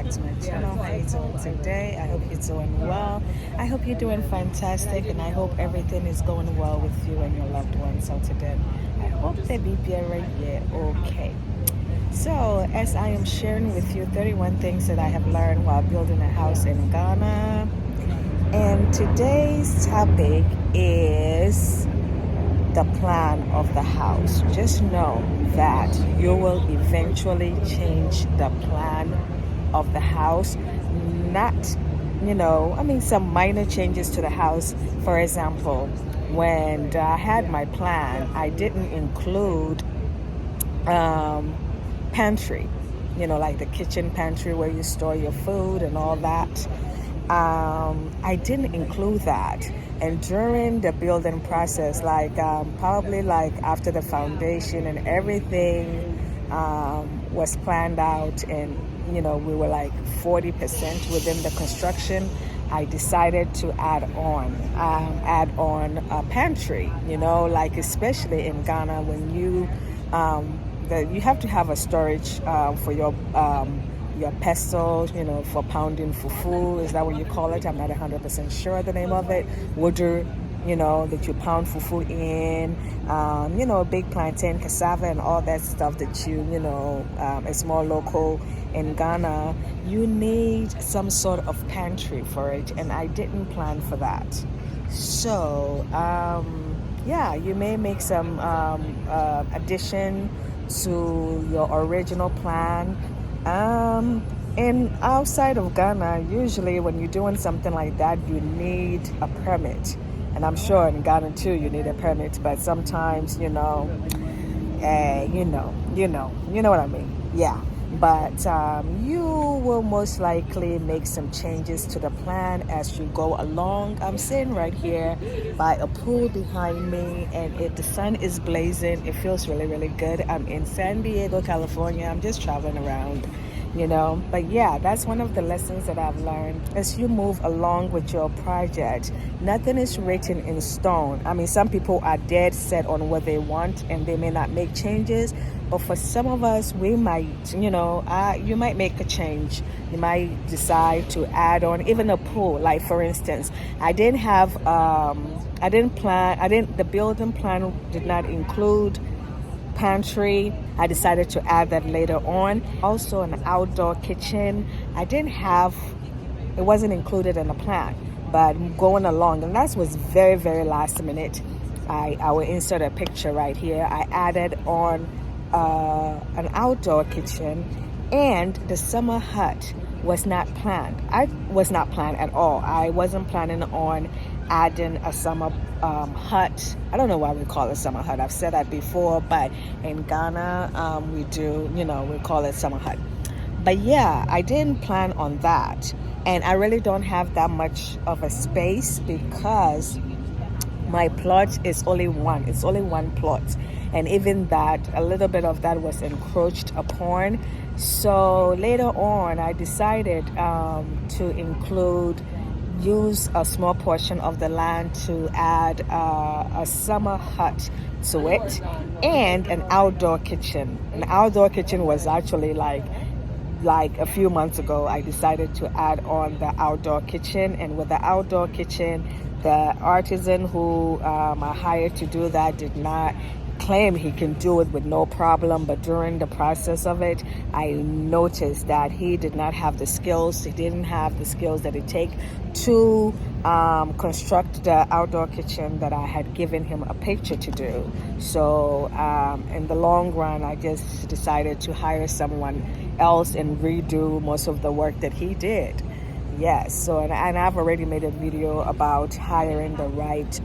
back to my channel. How you doing today? I hope you're doing well. I hope you're doing fantastic, and I hope everything is going well with you and your loved ones. So today, I hope they be right here. Okay. So as I am sharing with you 31 things that I have learned while building a house in Ghana, and today's topic is the plan of the house. Just know that you will eventually change the plan of the house. Not, some minor changes to the house. For example, when I had my plan, I didn't include pantry, like the kitchen pantry where you store your food and all that. I didn't include that. And during the building process, probably after the foundation and everything was planned out, and we were 40% within the construction, I decided to add on a pantry. Especially in Ghana, when you have to have a storage for your pestle, for pounding fufu. Is that what you call it? I'm not 100% sure the name of it. Woodder, that you pound fufu in, big plantain, cassava, and all that stuff that it's more local in Ghana. You need some sort of pantry for it, and I didn't plan for that. So, you may make some addition to your original plan. And outside of Ghana, usually when you're doing something like that, you need a permit. And I'm sure in Ghana too, you need a permit. But sometimes, you know what I mean. Yeah. But you will most likely make some changes to the plan as you go along. I'm sitting right here by a pool behind me, and the sun is blazing. It feels really, really good. I'm in San Diego, California. I'm just traveling around, But yeah, that's one of the lessons that I've learned. As you move along with your project, nothing is written in stone. I mean, some people are dead set on what they want, and they may not make changes. But for some of us, we might, you might make a change. You might decide to add on even a pool. Like, for instance, the building plan did not include pantry. I decided to add that later on. Also, an outdoor kitchen. It wasn't included in the plan, but going along, and that was very, very last minute. I will insert a picture right here. I added on an outdoor kitchen, and the summer hut was not planned. I was not planned at all. I wasn't planning on adding a summer hut. I don't know why we call it summer hut. I've said that before, but in Ghana, we do, we call it summer hut. But yeah, I didn't plan on that. And I really don't have that much of a space because my plot is only one. It's only one plot. And even that, a little bit of that was encroached upon. So later on, I decided to use a small portion of the land to add a summer hut to it, and an outdoor kitchen. An outdoor kitchen was actually like a few months ago, I decided to add on the outdoor kitchen. And with the outdoor kitchen, the artisan who I hired to do that did not claim he can do it with no problem, but during the process of it, I noticed that he did not have the skills. He didn't have the skills that it takes to construct the outdoor kitchen that I had given him a picture to do. So in the long run, I just decided to hire someone else and redo most of the work that he did. Yes, so and I've already made a video about hiring the right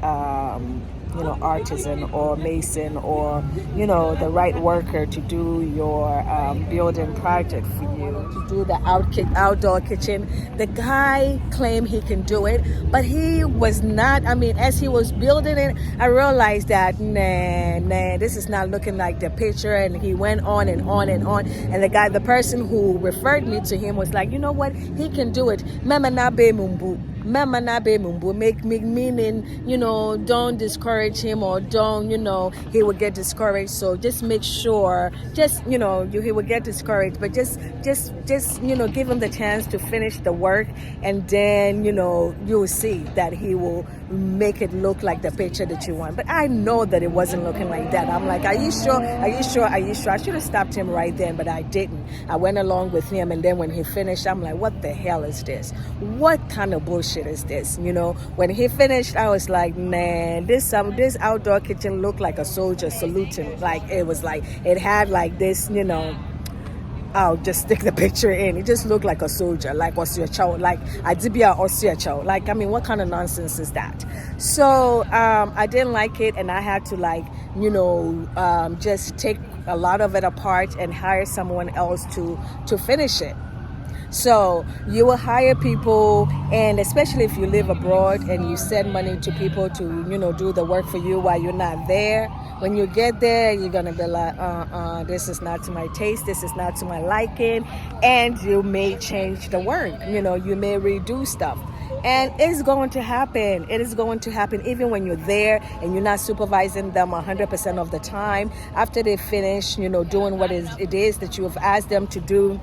artisan or mason or the right worker to do your building project for you, to do the outdoor kitchen. The guy claimed he can do it, but he was not. I mean, as he was building it, I realized that nah, this is not looking like the picture. And he went on and on and on. And the person who referred me to him was like, you know what, he can do it. Mama na be mumbu. Mama na be mumbo, make meaning, don't discourage him, or don't, he will get discouraged. So just make sure, he will get discouraged, but just give him the chance to finish the work, and then, you will see that he will make it look like the picture that you want. But I know that it wasn't looking like that. I'm like, are you sure? Are you sure? Are you sure? I should have stopped him right then, but I didn't. I went along with him, and then when he finished, I'm like, what the hell is this? What kind of bullshit is this? When he finished, I was like, man, this outdoor kitchen looked like a soldier saluting. Like, it had like this, I'll just stick the picture in. It just looked like a soldier, like Osiacho, like Adibia Osiacho. Like, I mean, what kind of nonsense is that? So I didn't like it, and I had to just take a lot of it apart and hire someone else to finish it. So you will hire people, and especially if you live abroad and you send money to people to, do the work for you while you're not there. When you get there, you're going to be like, this is not to my taste, this is not to my liking, and you may change the work. You may redo stuff. And it's going to happen. It is going to happen even when you're there and you're not supervising them 100% of the time. After they finish, doing what it is that you have asked them to do,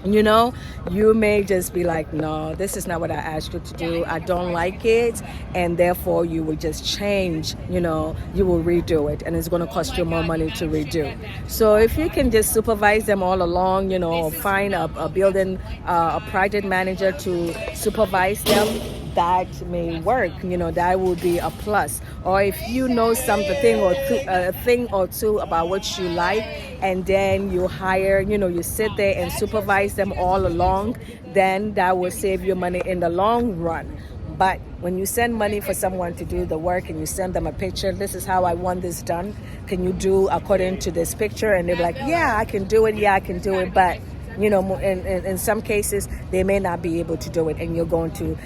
you may just be like, no, this is not what I asked you to do. I don't like it. And therefore you will just change, you will redo it, and it's going to cost you more money to redo. So if you can just supervise them all along, find a building, a project manager to supervise them, that may work. That would be a plus. Or if you know a thing or two about what you like, and then you hire, you sit there and supervise them all along, then that will save you money in the long run. But when you send money for someone to do the work and you send them a picture, this is how I want this done, can you do according to this picture? And they're like, yeah, I can do it, but in some cases they may not be able to do it, and you're going to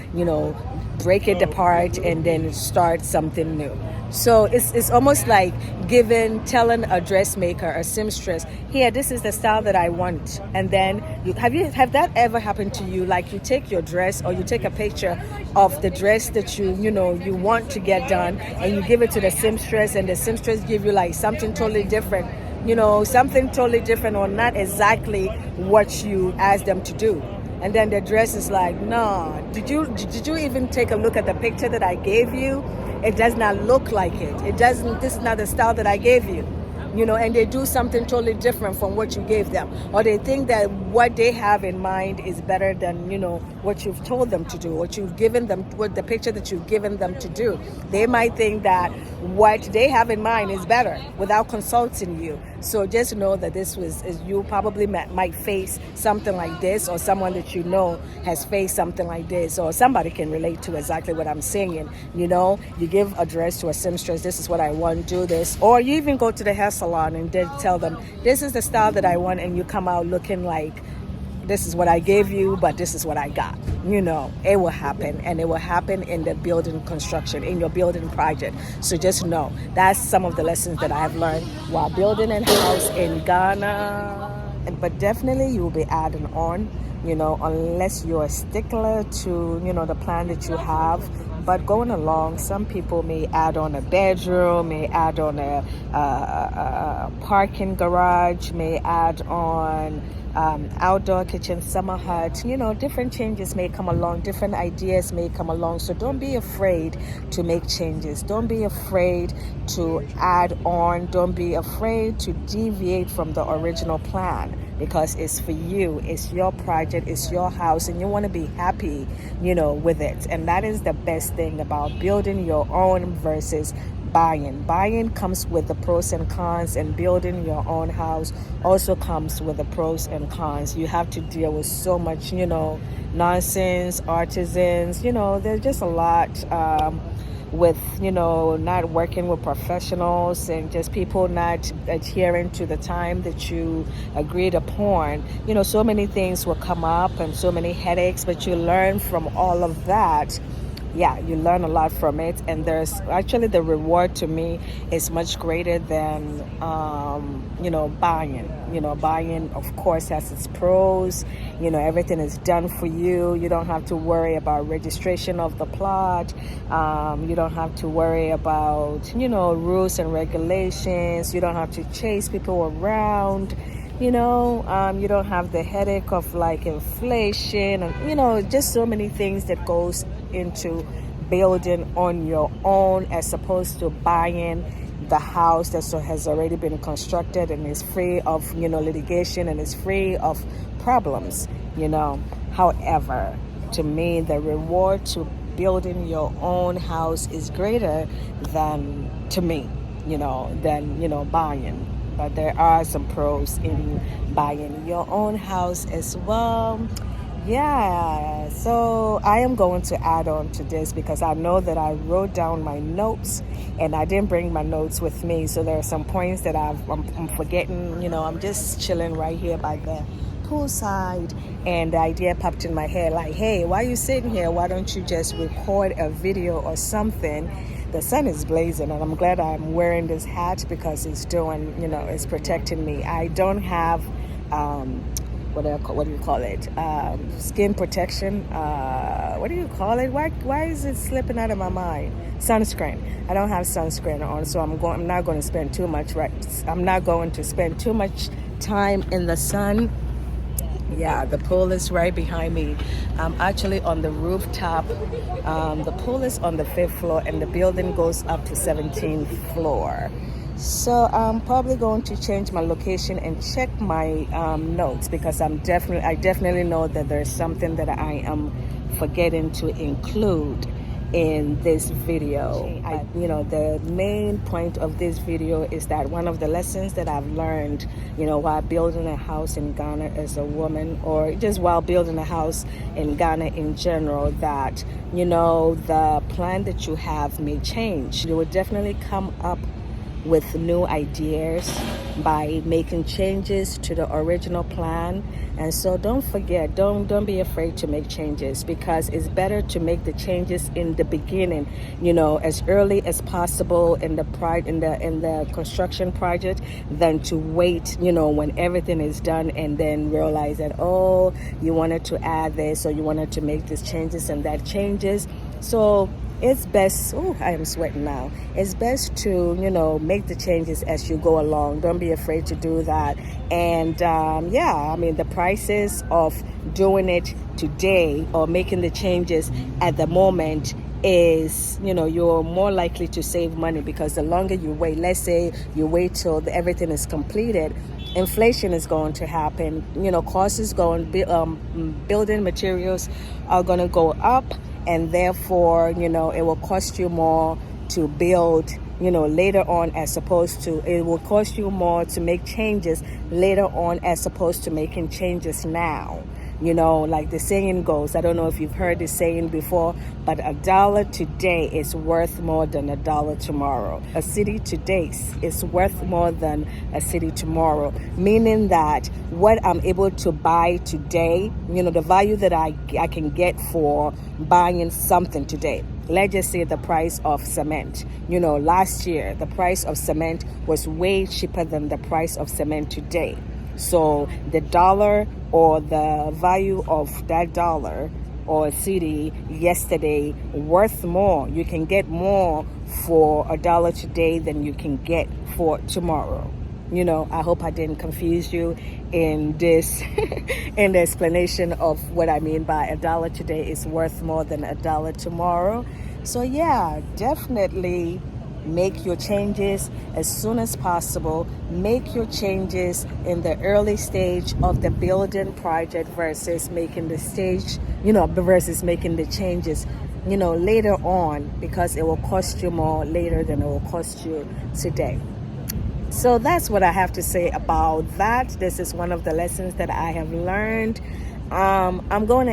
break it apart and then start something new. So it's almost like telling a dressmaker, a seamstress, here, this is the style that I want. And then have that ever happened to you? Like, you take your dress, or you take a picture of the dress that you want to get done, and you give it to the seamstress, and the seamstress give you like something totally different, or not exactly what you asked them to do. And then the dress is like, no, did you even take a look at the picture that I gave you? It does not look like it. This is not the style that I gave you. And they do something totally different from what you gave them. Or they think that what they have in mind is better than, what you've told them to do, what the picture that you've given them to do. They might think that what they have in mind is better without consulting you. So just know that you probably might face something like this, or someone that has faced something like this, or somebody can relate to exactly what I'm saying. You give a dress to a seamstress, this is what I want, do this. Or you even go to the hair salon and then tell them, this is the style that I want, and you come out looking like, this is what I gave you, but this is what I got. It will happen, and it will happen in the building construction, in your building project. So just know, that's some of the lessons that I have learned while building a house in Ghana. But definitely you will be adding on, unless you're a stickler to, the plan that you have. But going along, some people may add on a bedroom, may add on a parking garage, may add on outdoor kitchen, summer hut. Different changes may come along, different ideas may come along. So don't be afraid to make changes. Don't be afraid to add on. Don't be afraid to deviate from the original plan, because it's for you, it's your project, it's your house, and you want to be happy, with it. And that is the best thing about building your own versus buying. Buying comes with the pros and cons, and building your own house also comes with the pros and cons. You have to deal with so much, nonsense, artisans, there's just a lot with, not working with professionals, and just people not adhering to the time that you agreed upon. So many things will come up and so many headaches, but you learn from all of that yeah, you learn a lot from it, and there's actually the reward to me is much greater than buying. Buying, of course, has its pros. Everything is done for you. You don't have to worry about registration of the plot. You don't have to worry about rules and regulations. You don't have to chase people around. You don't have the headache of like inflation and just so many things that goes into building on your own, as opposed to buying the house that has already been constructed and is free of litigation and is free of problems. However, to me, the reward to building your own house is greater than buying. But there are some pros in buying your own house as well. Yeah, so I am going to add on to this because I know that I wrote down my notes and I didn't bring my notes with me. So there are some points that I'm forgetting. I'm just chilling right here by the poolside, and the idea popped in my head like, hey, why are you sitting here? Why don't you just record a video or something? The sun is blazing, and I'm glad I'm wearing this hat because it's it's protecting me. I don't have what do you call it? Skin protection. What do you call it? Why is it slipping out of my mind? Sunscreen. I don't have sunscreen on, so I'm not going to spend too much. I'm not going to spend too much time in the sun. Yeah, the pool is right behind me. I'm actually on the rooftop. The pool is on the 5th floor, and the building goes up to 17th floor. So I'm probably going to change my location and check my notes, because I definitely know that there's something that I am forgetting to include in this video. The main point of this video is that one of the lessons that I've learned, while building a house in Ghana as a woman, or just while building a house in Ghana in general, that, the plan that you have may change. You will definitely come up with new ideas by making changes to the original plan. And so don't forget, don't be afraid to make changes, because it's better to make the changes in the beginning, as early as possible in the construction project, than to wait, when everything is done and then realize that, oh, you wanted to add this or you wanted to make these changes and that changes. So it's best, I am sweating now. It's best to, make the changes as you go along. Don't be afraid to do that. And the prices of doing it today or making the changes at the moment is, you're more likely to save money, because the longer you wait, let's say you wait till everything is completed, inflation is going to happen. Costs is going, building materials are going to go up. And therefore, it will cost you more to build, later on, as opposed to, it will cost you more to make changes later on as opposed to making changes now. Like the saying goes, I don't know if you've heard this saying before, but $1 today is worth more than $1 tomorrow. A city today is worth more than a city tomorrow, meaning that what I'm able to buy today, the value that I can get for buying something today. Let's just say the price of cement. Last year, the price of cement was way cheaper than the price of cement today. So the dollar, or the value of that dollar or city yesterday, worth more. You can get more for $1 today than you can get for tomorrow. I hope I didn't confuse you in this in the explanation of what I mean by $1 today is worth more than $1 tomorrow. So yeah, definitely make your changes as soon as possible. Make your changes in the early stage of the building project versus making the changes, later on, because it will cost you more later than it will cost you today. So that's what I have to say about that. This is one of the lessons that I have learned. I'm going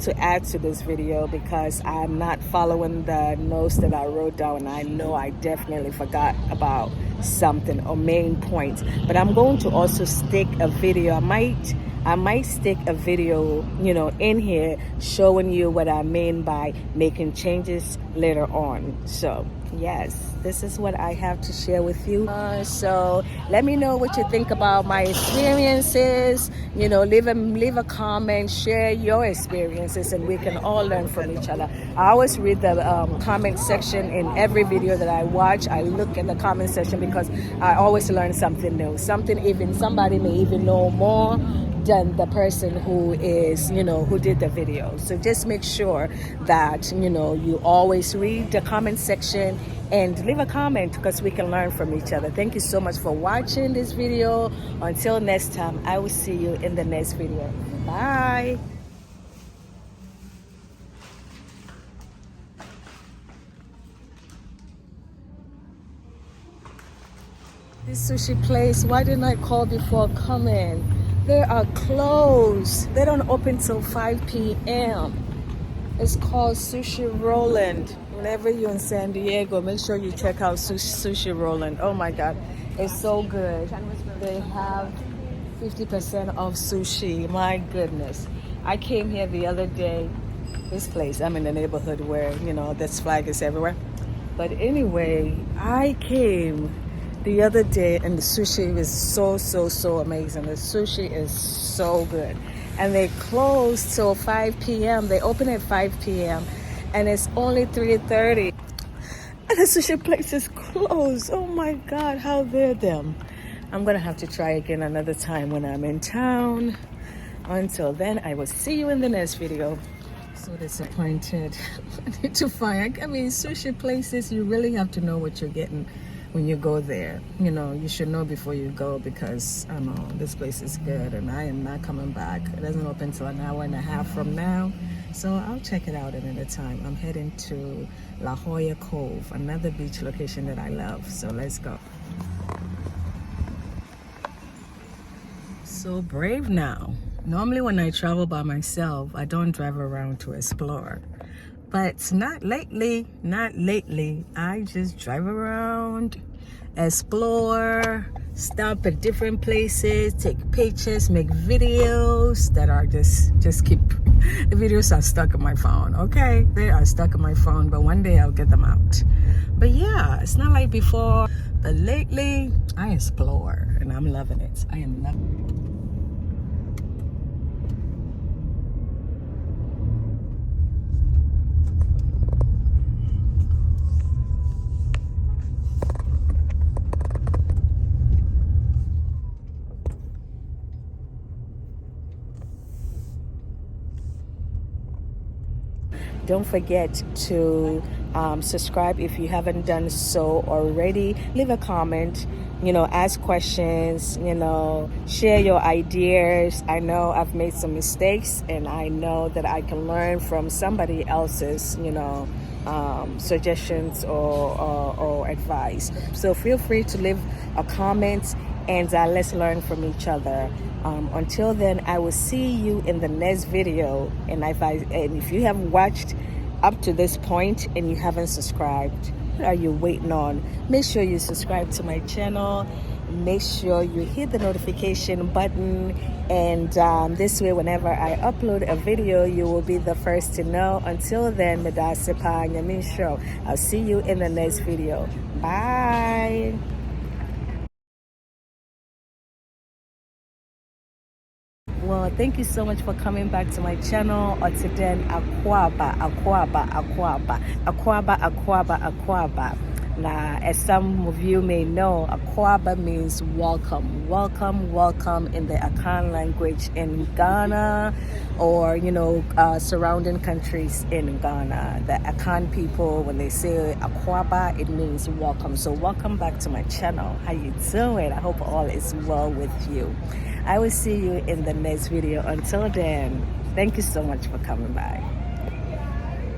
to add to this video because I'm not following the notes that I wrote down. I know I definitely forgot about something or main points, but I'm going to also stick a video. I might I might stick a video, in here showing you what I mean by making changes later on. So yes, this is what I have to share with you. So let me know what you think about my experiences. Leave a comment, share your experiences, and we can all learn from each other. I always read the comment section in every video that I watch. I look at the comment section because I always learn something new. Somebody may even know more than the person who is, who did the video. So just make sure that, you always read the comment section and leave a comment because we can learn from each other. Thank you so much for watching this video. Until next time, I will see you in the next video. Bye. This sushi place, why didn't I call before coming? They are closed. They don't open till 5 p.m. It's called Sushi Roland. Whenever you're in San Diego, make sure you check out Sushi Roland. Oh my God, it's so good. They have 50% off sushi. My goodness. I came here the other day. This place, I'm in the neighborhood where, this flag is everywhere. But anyway, I came the other day and the sushi was so amazing. The sushi is so good. And they close till 5 p.m. They open at 5 p.m. and it's only 3:30. And the sushi place is closed. Oh my God, how dare them. I'm gonna have to try again another time when I'm in town. Until then, I will see you in the next video. So disappointed. I need to find, sushi places, you really have to know what you're getting when you go there. You should know before you go because I know this place is good and I am not coming back. It doesn't open until an hour and a half from now. So I'll check it out another time. I'm heading to La Jolla Cove, another beach location that I love. So let's go. So brave now. Normally when I travel by myself, I don't drive around to explore. But not lately. I just drive around, explore, stop at different places, take pictures, make videos that are just keep, the videos are stuck in my phone, okay? They are stuck in my phone, but one day I'll get them out. But yeah, it's not like before, but lately I explore and I'm loving it. I am loving it. Don't forget to subscribe if you haven't done so already. Leave a comment, ask questions, share your ideas. I know I've made some mistakes and I know that I can learn from somebody else's, suggestions or advice. So feel free to leave a comment and let's learn from each other. Until then, I will see you in the next video. And if you have watched up to this point and you haven't subscribed, what are you waiting on? Make sure you subscribe to my channel. Make sure you hit the notification button, and this way whenever I upload a video you will be the first to know. Until then, I'll see you in the next video. Bye. Well, thank you so much for coming back to my channel. Otiden Akwaba. Now, as some of you may know, Akwaba means welcome. Welcome in the Akan language in Ghana, or surrounding countries in Ghana. The Akan people, when they say Akwaba, it means welcome. So welcome back to my channel. How you doing? I hope all is well with you. I will see you in the next video. Until then, thank you so much for coming by.